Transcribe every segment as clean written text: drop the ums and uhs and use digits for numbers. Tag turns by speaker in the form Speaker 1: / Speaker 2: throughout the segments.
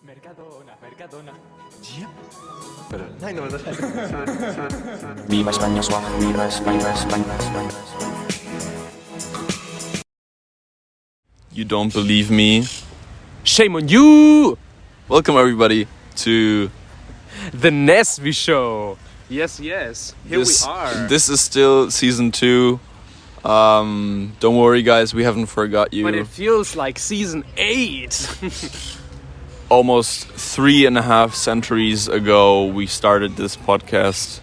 Speaker 1: Mercadona, Mercadona.
Speaker 2: Yeah. Pero, ay, no,
Speaker 3: Viva España, suave, viva España, España, España.
Speaker 4: You don't believe me?
Speaker 1: Shame on you!
Speaker 4: Welcome everybody to
Speaker 1: The Nesvi Show. Yes, yes. Here
Speaker 4: this.
Speaker 1: we are.
Speaker 4: This is still season 2. Don't worry, guys. We haven't forgot you.
Speaker 1: But it feels like season 8.
Speaker 4: Almost 3.5 centuries ago, we started this podcast.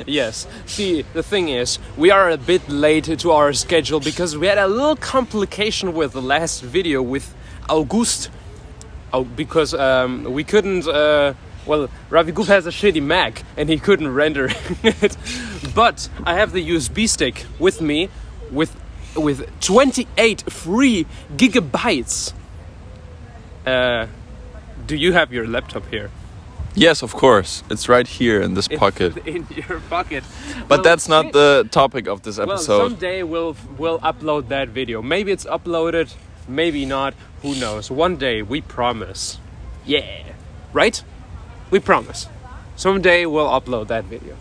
Speaker 1: Yes. See, the thing is, we are a bit late to our schedule because we had a little complication with the last video with August. Because we couldn't... well, Ravi Goof has a shitty Mac and he couldn't render it. But I have the USB stick with me with 28 free gigabytes. Do you have your laptop here?
Speaker 4: Yes, of course. It's right here in this pocket.
Speaker 1: In your pocket.
Speaker 4: But
Speaker 1: Well,
Speaker 4: that's not the topic of this
Speaker 1: Well,
Speaker 4: episode.
Speaker 1: someday we'll upload that video. Maybe it's uploaded, maybe not. Who knows? One day, we promise. Yeah. Right? We promise. Someday we'll upload that video.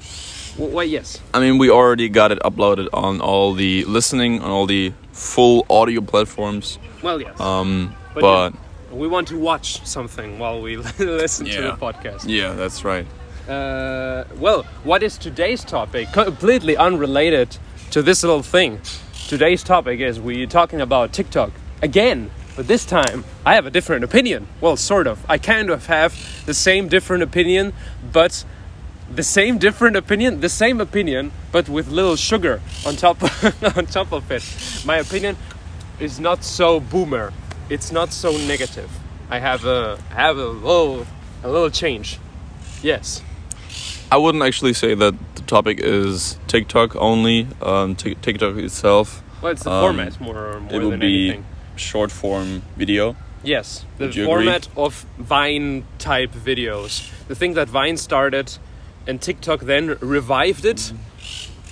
Speaker 1: Well, yes.
Speaker 4: I mean, we already got it uploaded on all the listening, on all the full audio platforms.
Speaker 1: Well, yes.
Speaker 4: But
Speaker 1: we want to watch something while we listen to the podcast.
Speaker 4: yeah, that's right.
Speaker 1: Well, what is today's topic? Completely unrelated to this little thing. Today's topic is we're talking about TikTok again. But this time, I have a different opinion. Well, sort of. I kind of have the same different opinion, but the same opinion, but with little sugar on top on top of it. My opinion is not so boomer. It's not so negative. I have a little change. Yes.
Speaker 4: I wouldn't actually say that the topic is TikTok only. TikTok itself.
Speaker 1: Well, it's the format more
Speaker 4: it will
Speaker 1: than
Speaker 4: be
Speaker 1: anything.
Speaker 4: Short form video.
Speaker 1: Yes, the
Speaker 4: Would you
Speaker 1: format of Vine type videos. The thing that Vine started and TikTok then revived it.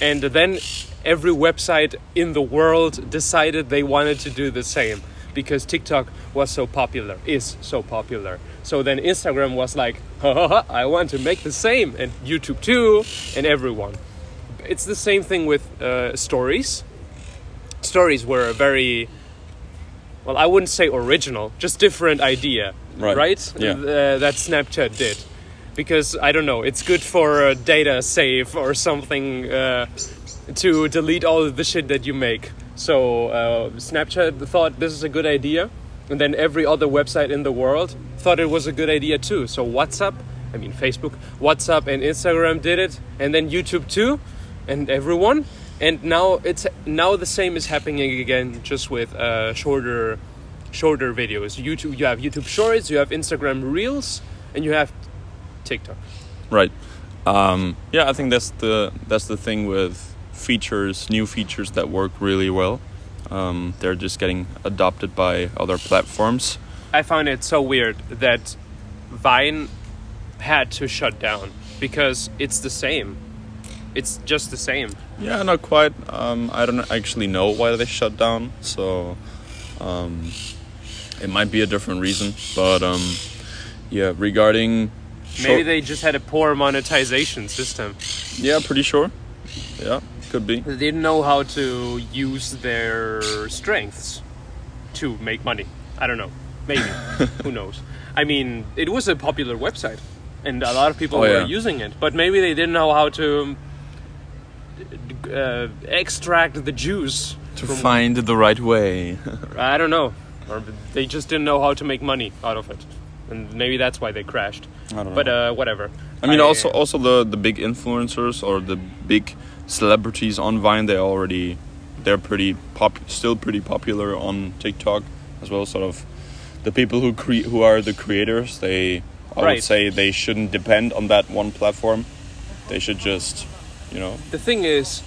Speaker 1: And then every website in the world decided they wanted to do the same because TikTok was so popular, is so popular. So then Instagram was like, I want to make the same. And YouTube too, and everyone. It's the same thing with stories. Stories were a very... Well, I wouldn't say original, just different idea, right?
Speaker 4: Yeah.
Speaker 1: That Snapchat did. Because, I don't know, it's good for data save or something to delete all of the shit that you make. So Snapchat thought this is a good idea. And then every other website in the world thought it was a good idea too. So Facebook, WhatsApp and Instagram did it. And then YouTube too. And everyone. And now the same is happening again, just with shorter videos. YouTube, you have YouTube Shorts, you have Instagram Reels, and you have TikTok.
Speaker 4: Right. I think that's the thing with new features that work really well. They're just getting adopted by other platforms.
Speaker 1: I found it so weird that Vine had to shut down because it's the same. It's just the same.
Speaker 4: Yeah, not quite. I don't actually know why they shut down, so it might be a different reason. But regarding
Speaker 1: maybe they just had a poor monetization system.
Speaker 4: Yeah, pretty sure. Yeah, could be.
Speaker 1: They didn't know how to use their strengths to make money. I don't know. Maybe. Who knows? I mean, it was a popular website, and a lot of people were using it. But maybe they didn't know how to extract the juice
Speaker 4: to find the right way.
Speaker 1: I don't know, or they just didn't know how to make money out of it, and maybe that's why they crashed.
Speaker 4: I don't know.
Speaker 1: But whatever.
Speaker 4: I mean, also the big influencers or the big celebrities on Vine, they're still pretty popular on TikTok as well. Sort of the people who are the creators. I would say they shouldn't depend on that one platform. They should just.
Speaker 1: The thing is,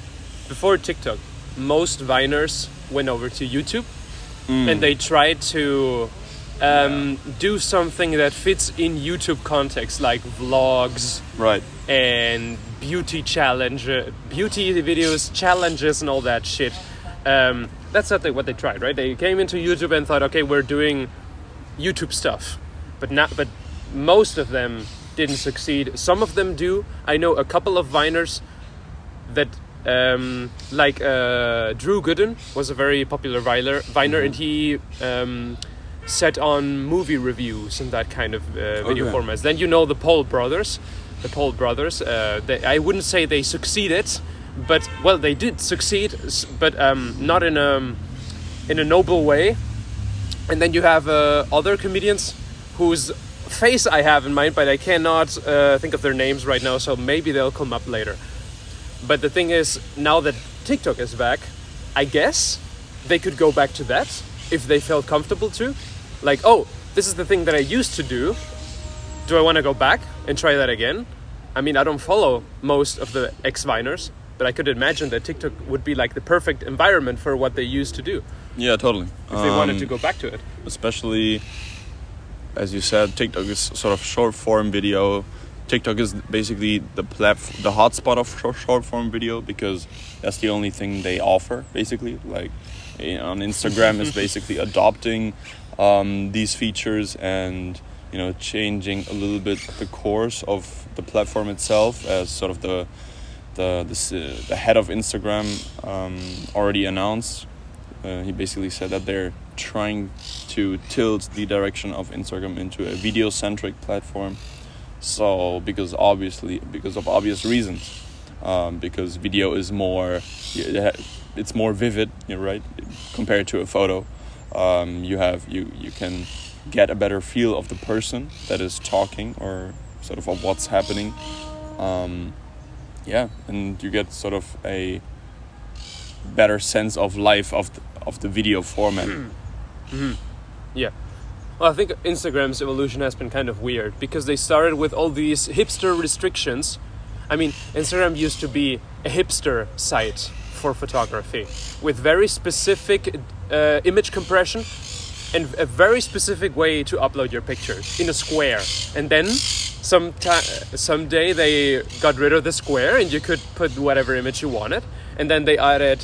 Speaker 1: before TikTok, most Viners went over to YouTube and they tried to do something that fits in YouTube context, like vlogs,
Speaker 4: right,
Speaker 1: and beauty videos, challenges, and all that shit. That's what they tried, right? They came into YouTube and thought, okay, we're doing YouTube stuff. but most of them didn't succeed. Some of them do. I know a couple of Viners that like Drew Gooden was a very popular Viner, and he set on movie reviews and that kind of video formats. Then you know the Paul brothers. I wouldn't say they succeeded, but well, they did succeed, but not in a noble way. And then you have other comedians whose face I have in mind, but I cannot think of their names right now, so maybe they'll come up later. But the thing is, now that TikTok is back, I guess they could go back to that if they felt comfortable to. Like, oh, this is the thing that I used to do. Do I want to go back and try that again? I mean, I don't follow most of the ex-Viners, but I could imagine that TikTok would be like the perfect environment for what they used to do.
Speaker 4: Yeah, totally.
Speaker 1: If they wanted to go back to it.
Speaker 4: Especially, as you said, TikTok is sort of short form video. TikTok is basically the hotspot of short form video, because that's the only thing they offer, basically. Like, on Instagram is basically adopting these features and, you know, changing a little bit the course of the platform itself, as sort of the head of Instagram already announced. He basically said that they're trying to tilt the direction of Instagram into a video-centric platform. So, because of obvious reasons, because video is it's more vivid, you're right, compared to a photo. You can get a better feel of the person that is talking, or sort of what's happening. And you get sort of a better sense of life of the video format.
Speaker 1: Mm-hmm. Yeah. Well, I think Instagram's evolution has been kind of weird, because they started with all these hipster restrictions. I mean, Instagram used to be a hipster site for photography with very specific image compression and a very specific way to upload your pictures in a square. And then someday they got rid of the square and you could put whatever image you wanted. And then they added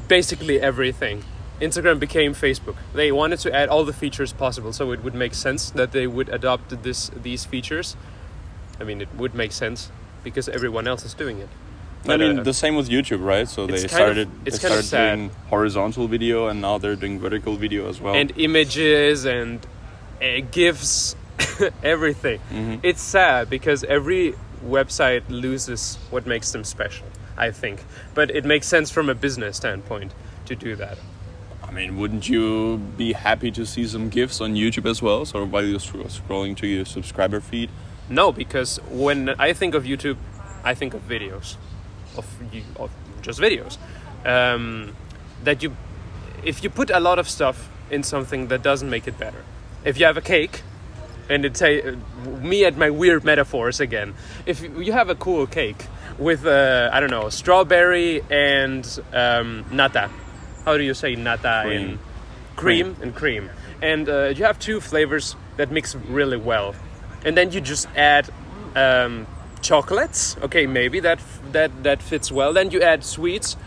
Speaker 1: basically everything. Instagram became Facebook. They wanted to add all the features possible, so it would make sense that they would adopt these features. I mean, it would make sense because everyone else is doing it. But,
Speaker 4: I mean, the same with YouTube, right? So they started doing horizontal video, and now they're doing vertical video as well.
Speaker 1: And images and GIFs, everything. Mm-hmm. It's sad because every website loses what makes them special, I think. But it makes sense from a business standpoint to do that.
Speaker 4: I mean, wouldn't you be happy to see some GIFs on YouTube as well, sort of while you're scrolling to your subscriber feed?
Speaker 1: No, because when I think of YouTube, I think of videos, of just videos. If you put a lot of stuff in something, that doesn't make it better. If you have a cake, and me and my weird metaphors again. If you have a cool cake with strawberry and nata. How do you say nata? Cream. And you have two flavors that mix really well. And then you just add chocolates. Okay, maybe that fits well. Then you add sweets.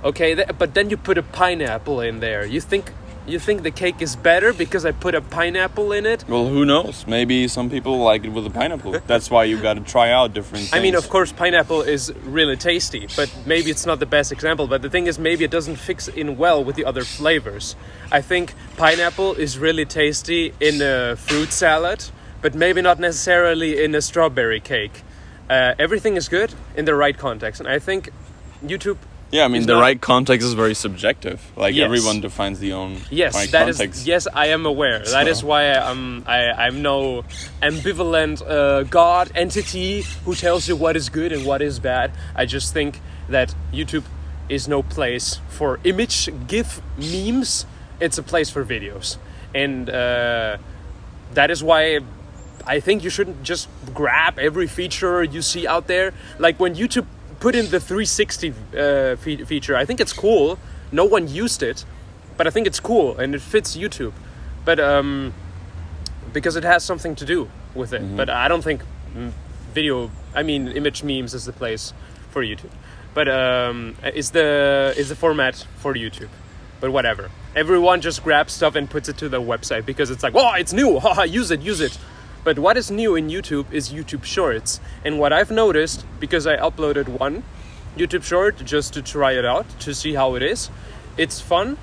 Speaker 1: Okay, but then you put a pineapple in there. You think the cake is better because I put a pineapple in it?
Speaker 4: Well, who knows? Maybe some people like it with a pineapple. That's why you got to try out different things.
Speaker 1: I mean, of course, pineapple is really tasty, but maybe it's not the best example. But the thing is, maybe it doesn't fix in well with the other flavors. I think pineapple is really tasty in a fruit salad, but maybe not necessarily in a strawberry cake. Everything is good in the right context, and I think YouTube...
Speaker 4: Yeah, I mean, the right context is very subjective. Like, yes. Everyone defines the own right context.
Speaker 1: Yes, I am aware. So. That is why I'm no ambivalent God entity who tells you what is good and what is bad. I just think that YouTube is no place for image, GIF, memes. It's a place for videos. And that is why I think you shouldn't just grab every feature you see out there. Like when YouTube put in the 360 feature, I think it's cool. No one used it, but I think it's cool and it fits YouTube. But because it has something to do with it. Mm-hmm. But I don't think image memes is the place for YouTube. But is the format for YouTube. But whatever. Everyone just grabs stuff and puts it to their website because it's like, oh, it's new. Haha, use it. But what is new in YouTube is YouTube Shorts. And what I've noticed, because I uploaded one YouTube Short just to try it out, to see how it is, it's fun,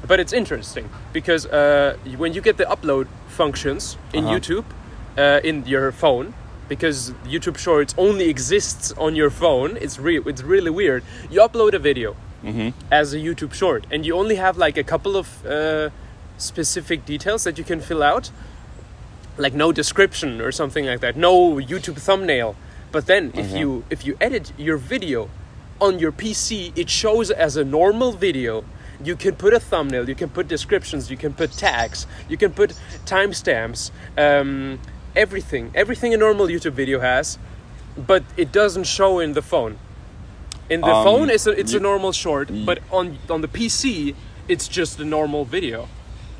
Speaker 1: but it's interesting. Because when you get the upload functions in YouTube, in your phone, because YouTube Shorts only exists on your phone, it's really weird. You upload a video as a YouTube Short, and you only have like a couple of specific details that you can fill out, like no description or something like that, no YouTube thumbnail. But then if you edit your video on your PC, it shows as a normal video. You can put a thumbnail, you can put descriptions, you can put tags, you can put timestamps, everything a normal YouTube video has, but it doesn't show in the phone. In the phone, it's a normal short, but on the PC, it's just a normal video.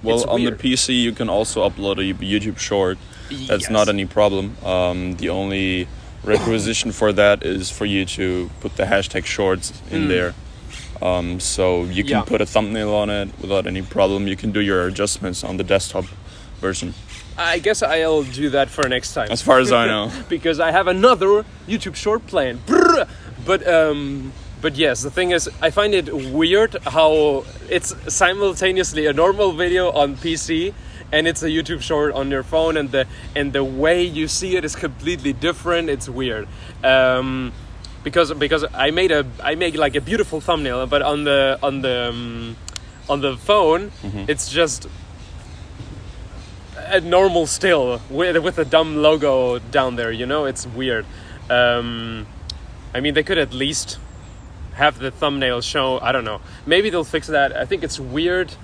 Speaker 4: Well, on the PC, you can also upload a YouTube short. That's not any problem. The only requisition for that is for you to put the hashtag shorts in there. So you can put a thumbnail on it without any problem. You can do your adjustments on the desktop version.
Speaker 1: I guess I'll do that for next time.
Speaker 4: As far as I know.
Speaker 1: Because I have another YouTube short plan. But yes, the thing is, I find it weird how it's simultaneously a normal video on PC and it's a YouTube short on your phone, and the way you see it is completely different. It's weird. Because I make like a beautiful thumbnail, but on the phone, it's just a normal still with a dumb logo down there. You know, it's weird. I mean, they could at least have the thumbnail show. I don't know. Maybe they'll fix that. I think it's weird,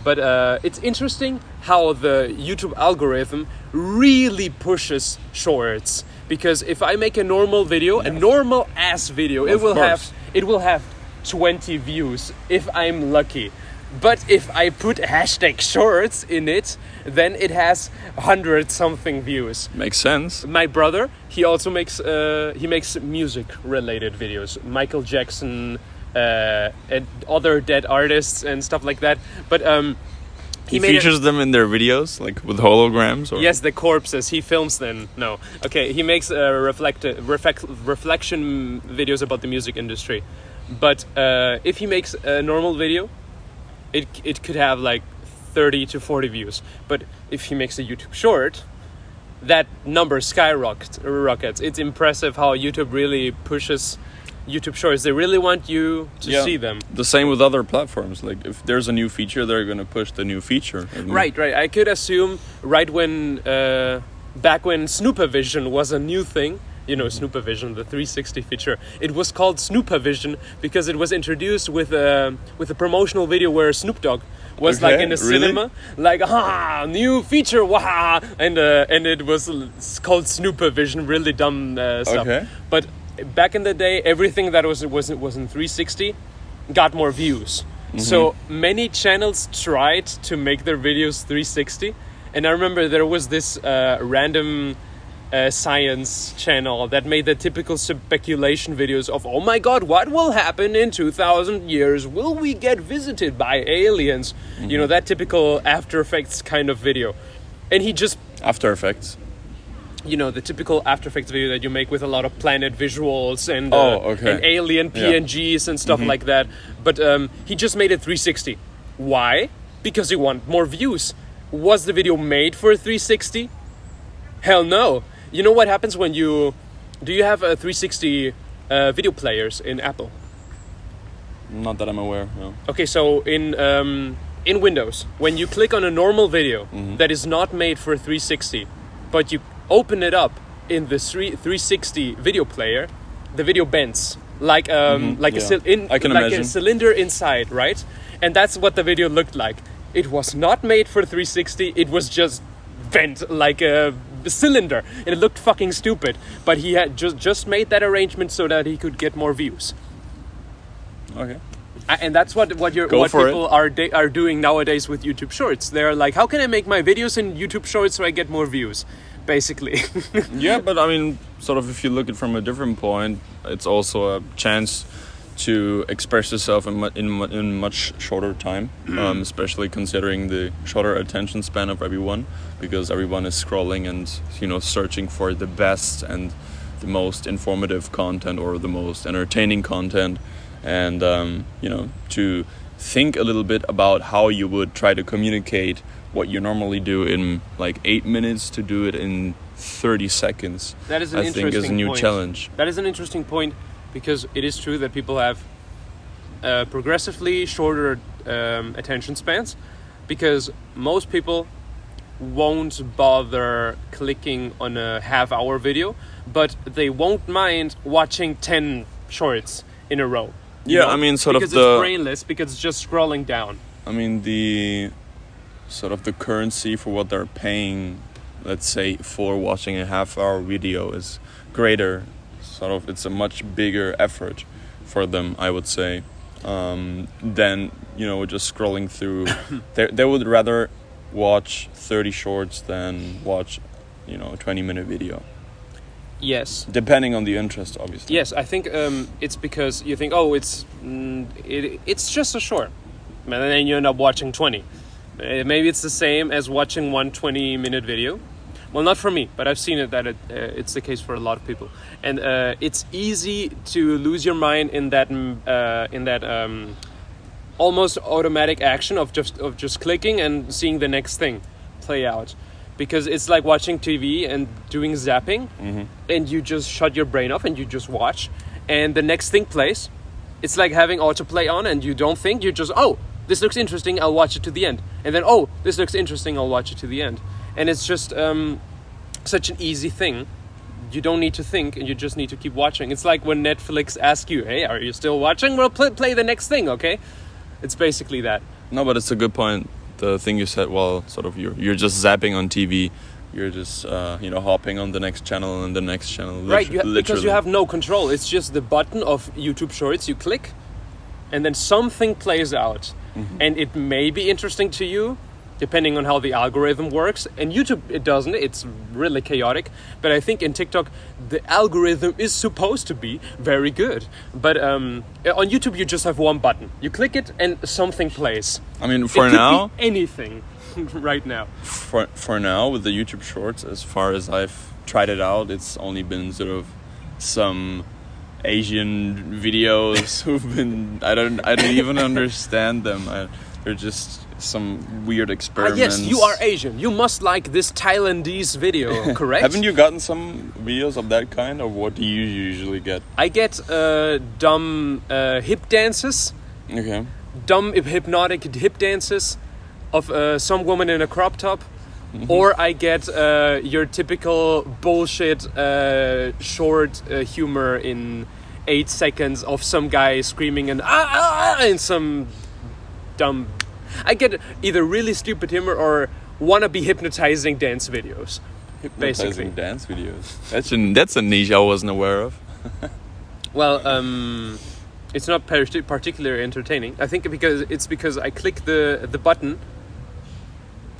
Speaker 1: but it's interesting how the YouTube algorithm really pushes shorts. Because if I make a normal video, a normal ass video, it will have 20 views if I'm lucky. But if I put hashtag shorts in it, then it has 100 something views.
Speaker 4: Makes sense.
Speaker 1: My brother, he also makes music related videos, Michael Jackson and other dead artists and stuff like that. But
Speaker 4: he features them in their videos, like with holograms? Or?
Speaker 1: Yes, the corpses. He films them. No. Okay, he makes reflection videos about the music industry. But if he makes a normal video, it could have like 30 to 40 views. But if he makes a YouTube short, that number skyrockets. It's impressive how YouTube really pushes YouTube shorts. They really want you to see them.
Speaker 4: The same with other platforms. Like if there's a new feature, they're going to push the new feature.
Speaker 1: Right. I could assume back when Snoopavision was a new thing. You know, Snoopavision, the 360 feature. It was called Snoopavision because it was introduced with a promotional video where Snoop Dogg was like in a cinema, like new feature, wah, and it was called Snoopavision. Really dumb stuff. Okay. But back in the day, everything that was in 360 got more views. So many channels tried to make their videos 360, and I remember there was this random science channel that made the typical speculation videos of, oh my god, what will happen in 2,000 years? Will we get visited by aliens? You know, that typical After Effects kind of video. And he just...
Speaker 4: After Effects?
Speaker 1: You know, the typical After Effects video that you make with a lot of planet visuals and alien PNGs and stuff like that. But he just made it 360. Why? Because he wanted more views. Was the video made for 360? Hell no. You know what happens when you... Do you have a 360 video players in Apple?
Speaker 4: Not that I'm aware, no. Okay,
Speaker 1: so in Windows, when you click on a normal video that is not made for 360, but you open it up in the 360 video player, the video bends like a cylinder inside, right? And that's what the video looked like. It was not made for 360. It was just bent like a cylinder, and it looked fucking stupid. But he had just made that arrangement so that he could get more views.
Speaker 4: Okay.
Speaker 1: And that's what people are doing nowadays with YouTube Shorts. They're like, how can I make my videos in YouTube Shorts so I get more views? Basically.
Speaker 4: Yeah, but I mean, sort of if you look at it from a different point, it's also a chance to express yourself in much shorter time, especially considering the shorter attention span of everyone, because everyone is scrolling and searching for the best and the most informative content or the most entertaining content, and to think a little bit about how you would try to communicate what you normally do in like 8 minutes to do it in 30 seconds.
Speaker 1: That is an
Speaker 4: I think is a new
Speaker 1: point.
Speaker 4: challenge.
Speaker 1: That is an interesting point, because it is true that people have progressively shorter attention spans, because most people won't bother clicking on a half-hour video, but they won't mind watching 10 shorts in a row.
Speaker 4: Yeah, I mean,
Speaker 1: because it's brainless, because it's just scrolling down.
Speaker 4: I mean, the currency for what they're paying, let's say, for watching a half-hour video is greater. It's a much bigger effort for them, I would say, than just scrolling through. They would rather watch 30 shorts than watch a 20-minute video.
Speaker 1: Yes.
Speaker 4: Depending on the interest, obviously.
Speaker 1: Yes, I think it's because you think, oh, it's just a short, and then you end up watching 20. Maybe it's the same as watching one 20-minute video. Well, not for me, but I've seen it that it's the case for a lot of people, and it's easy to lose your mind in that almost automatic action of just clicking and seeing the next thing play out, because it's like watching TV and doing zapping, and you just shut your brain off and you just watch, and the next thing plays. It's like having autoplay on, and you don't think, you just, oh, this looks interesting, I'll watch it to the end, and then, oh, this looks interesting, I'll watch it to the end. And it's just such an easy thing. You don't need to think, and you just need to keep watching. It's like when Netflix asks you, hey, are you still watching? Well, play the next thing, okay? It's basically that.
Speaker 4: No, but it's a good point. The thing you said, well, you're just zapping on TV. You're just, hopping on the next channel and the next channel.
Speaker 1: Right, because you have no control. It's just the button of YouTube Shorts. You click, and then something plays out. And it may be interesting to you, depending on how the algorithm works. And YouTube, it doesn't. It's really chaotic. But I think in TikTok, the algorithm is supposed to be very good. But on YouTube, you just have one button. You click it, and something plays.
Speaker 4: I mean,
Speaker 1: it could be anything right now.
Speaker 4: For now, with the YouTube Shorts, as far as I've tried it out, it's only been sort of some Asian videos who've been, I don't even understand them. They're just some weird experiments.
Speaker 1: Yes, you are Asian. You must like this Thailandese video, correct?
Speaker 4: Haven't you gotten some videos of that kind, or what do you usually get?
Speaker 1: I get dumb hip dances.
Speaker 4: Okay.
Speaker 1: Dumb hypnotic hip dances of some woman in a crop top. Or I get your typical bullshit short humor in 8 seconds of some guy screaming and and some dumb. I get either really stupid humor or wannabe hypnotizing dance videos. Basically,
Speaker 4: dance videos. That's a niche I wasn't aware of.
Speaker 1: Well, it's not particularly entertaining. I think because I click the button.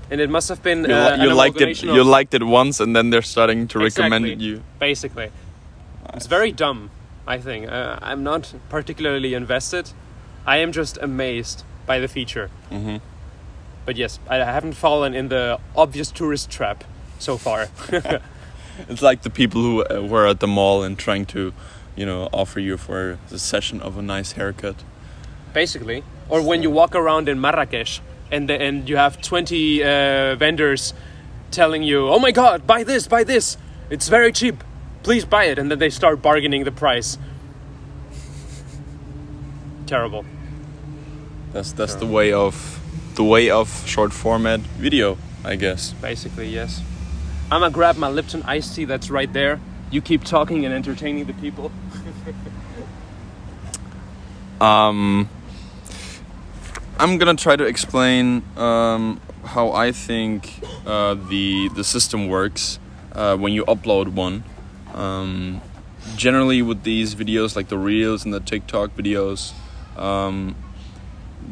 Speaker 1: And it must have been
Speaker 4: you liked it. You liked it once, and then they're starting to recommend it you.
Speaker 1: Basically,
Speaker 4: nice.
Speaker 1: It's very dumb. I think I'm not particularly invested. I am just amazed by the feature. But yes, I haven't fallen in the obvious tourist trap so far.
Speaker 4: It's like the people who were at the mall and trying to, offer you for the session of a nice haircut.
Speaker 1: Basically, or when you walk around in Marrakesh. And you have 20 vendors telling you, oh my god, buy this, it's very cheap, please buy it, and then they start bargaining the price. Terrible. That's
Speaker 4: the way of short format video, I guess.
Speaker 1: Basically, yes. I'm gonna grab my Lipton iced tea that's right there. You keep talking and entertaining the people.
Speaker 4: I'm gonna try to explain how I think the system works when you upload one. Generally, with these videos, like the Reels and the TikTok videos,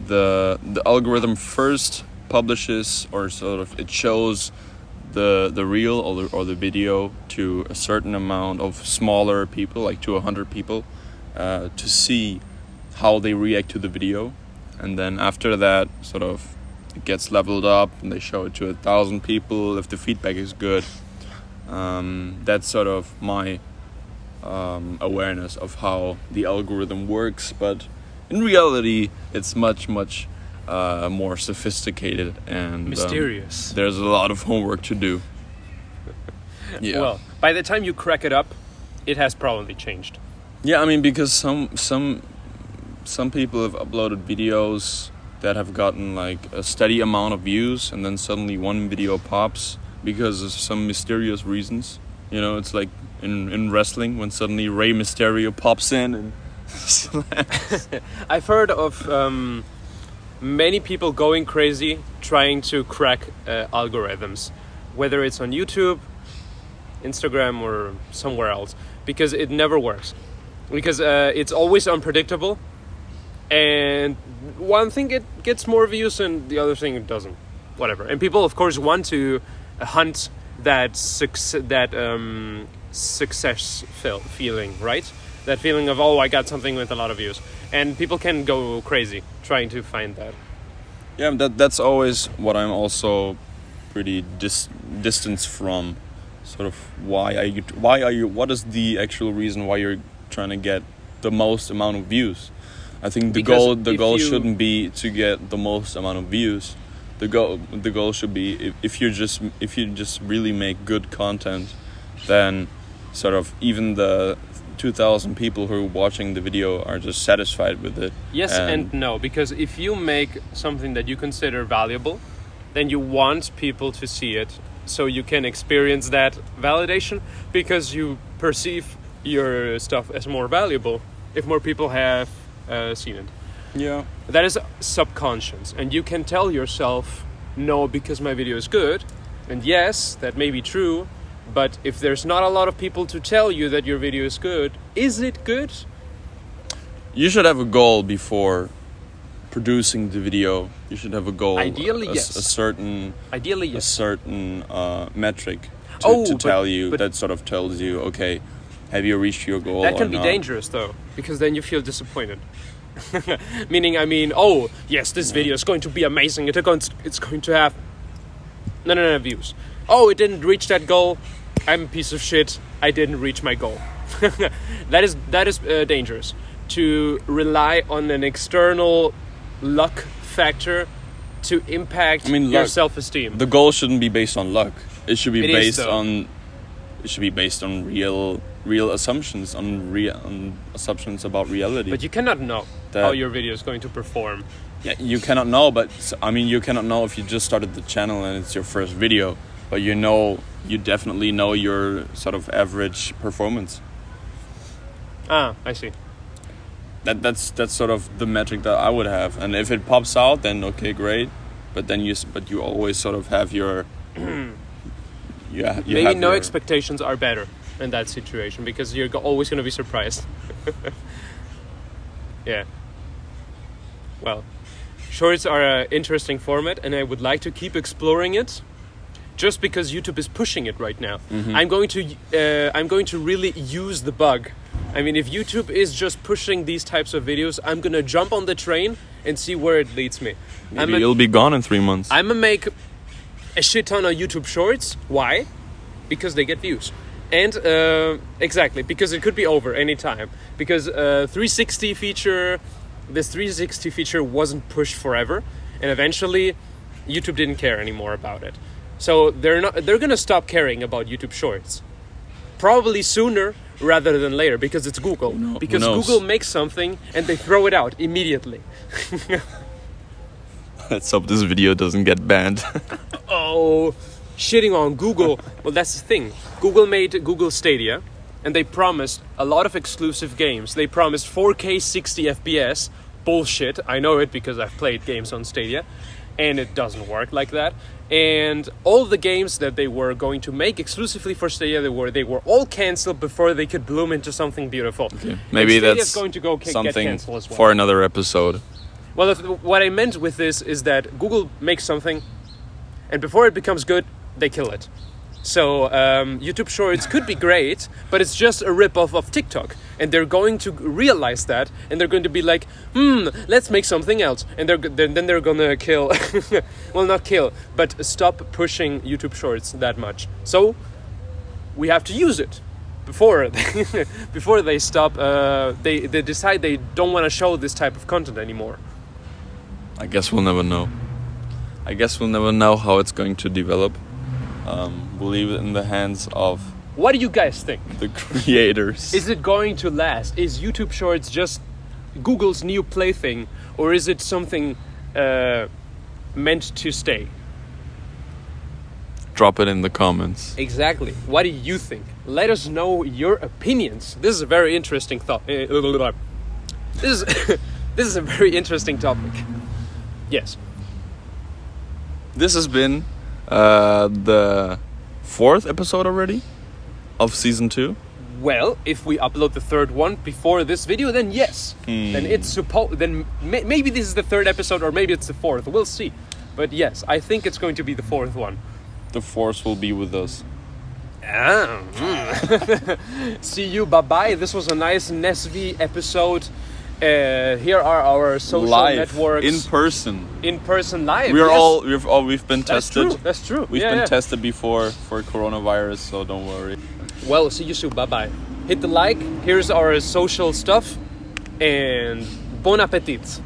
Speaker 4: the algorithm first publishes, or it shows the reel or the video to a certain amount of smaller people, like to 100 people, to see how they react to the video, and then after that, sort of, it gets leveled up, and they show it to 1,000 people if the feedback is good. That's sort of my awareness of how the algorithm works, but in reality, it's much more sophisticated and
Speaker 1: mysterious.
Speaker 4: There's a lot of homework to do. Yeah.
Speaker 1: Well, by the time you crack it up, it has probably changed.
Speaker 4: Yeah, I mean, because some people have uploaded videos that have gotten like a steady amount of views, and then suddenly one video pops because of some mysterious reasons. You know, it's like in wrestling when suddenly Rey Mysterio pops in and slams.
Speaker 1: I've heard of many people going crazy trying to crack algorithms, whether it's on YouTube, Instagram, or somewhere else, because it never works. Because it's always unpredictable, and one thing it gets more views and the other thing it doesn't. Whatever. And people, of course, want to hunt that success feeling, right? That feeling of, oh, I got something with a lot of views. And people can go crazy trying to find that.
Speaker 4: Yeah, that's always what I'm also pretty distanced from. Sort of why are you what is the actual reason why you're trying to get the most amount of views? I think the goal shouldn't be to get the most amount of views. The goal should be if you just really make good content, then sort of even the 2,000 people who are watching the video are just satisfied with it.
Speaker 1: Yes and no, because if you make something that you consider valuable, then you want people to see it so you can experience that validation, because you perceive your stuff as more valuable if more people have seen it.
Speaker 4: Yeah.
Speaker 1: That is subconscious, and you can tell yourself, no, because my video is good, and yes, that may be true, but if there's not a lot of people to tell you that your video is good, is it good?
Speaker 4: You should have a goal before producing the video. You should have a goal.
Speaker 1: Ideally, yes.
Speaker 4: A certain metric to tell you that sort of tells you, okay, have you reached your goal?
Speaker 1: That can
Speaker 4: or
Speaker 1: be
Speaker 4: not?
Speaker 1: Dangerous though, because then you feel disappointed. Meaning, oh yes, this video is going to be amazing. It's going to have no views. Oh, it didn't reach that goal. I'm a piece of shit. I didn't reach my goal. That is dangerous. To rely on an external luck factor to impact your self-esteem.
Speaker 4: The goal shouldn't be based on luck. It should be based on real assumptions, on assumptions about reality.
Speaker 1: But you cannot know how your video is going to perform.
Speaker 4: Yeah, you cannot know, but I mean, you cannot know if you just started the channel and it's your first video, but you definitely know your sort of average performance.
Speaker 1: Ah, I see.
Speaker 4: That's sort of the metric that I would have, and if it pops out, then okay, great. But then you always sort of have your
Speaker 1: maybe no expectations are better in that situation, because you're always going to be surprised. Yeah. Well, shorts are an interesting format, and I would like to keep exploring it. Just because YouTube is pushing it right now, I'm going to really use the bug. I mean, if YouTube is just pushing these types of videos, I'm gonna jump on the train and see where it leads me.
Speaker 4: Maybe you'll be gone in 3 months.
Speaker 1: I'm gonna make a shit ton of YouTube shorts. Why? Because they get views. And exactly, because it could be over anytime. Because this 360 feature wasn't pushed forever, and eventually YouTube didn't care anymore about it. So they're gonna stop caring about YouTube Shorts, probably sooner rather than later, because it's Google. Because Google makes something and they throw it out immediately.
Speaker 4: Let's hope this video doesn't get banned.
Speaker 1: Oh, shitting on Google. Well, that's the thing. Google made Google Stadia, and they promised a lot of exclusive games. They promised 4K 60 FPS. Bullshit. I know it because I've played games on Stadia, and it doesn't work like that. And all the games that they were going to make exclusively for Stadia, they were all cancelled before they could bloom into something beautiful.
Speaker 4: Okay. Maybe that's
Speaker 1: going to go
Speaker 4: something
Speaker 1: get canceled as well.
Speaker 4: For another episode.
Speaker 1: Well, what I meant with this is that Google makes something, and before it becomes good, they kill it. So YouTube Shorts could be great, but it's just a rip-off of TikTok. And they're going to realize that, and they're going to be like, let's make something else. And then they're going to kill, well, not kill, but stop pushing YouTube Shorts that much. So we have to use it before before they stop. They decide they don't want to show this type of content anymore.
Speaker 4: I guess we'll never know. I guess we'll never know how it's going to develop. We'll leave it in the hands of
Speaker 1: What do you guys think?
Speaker 4: the creators.
Speaker 1: Is it going to last? Is YouTube Shorts just Google's new plaything, or is it something meant to stay?
Speaker 4: Drop it in the comments.
Speaker 1: Exactly. What do you think? Let us know your opinions. This is a very interesting thought. This is a very interesting topic. Yes.
Speaker 4: This has been the 4th episode already of season 2.
Speaker 1: Well, if we upload the 3rd one before this video, then yes. Then it's maybe this is the 3rd episode, or maybe it's the 4th. We'll see. But yes, I think it's going to be the 4th one.
Speaker 4: The force will be with us.
Speaker 1: See you. Bye bye. This was a nice Nesvi episode. Here are our social
Speaker 4: Live,
Speaker 1: networks.
Speaker 4: in person
Speaker 1: live.
Speaker 4: We've been tested.
Speaker 1: That's true.
Speaker 4: We've been tested before for coronavirus, so don't worry.
Speaker 1: Well, see you soon. Bye bye. Hit the like. Here's our social stuff, and bon appetit.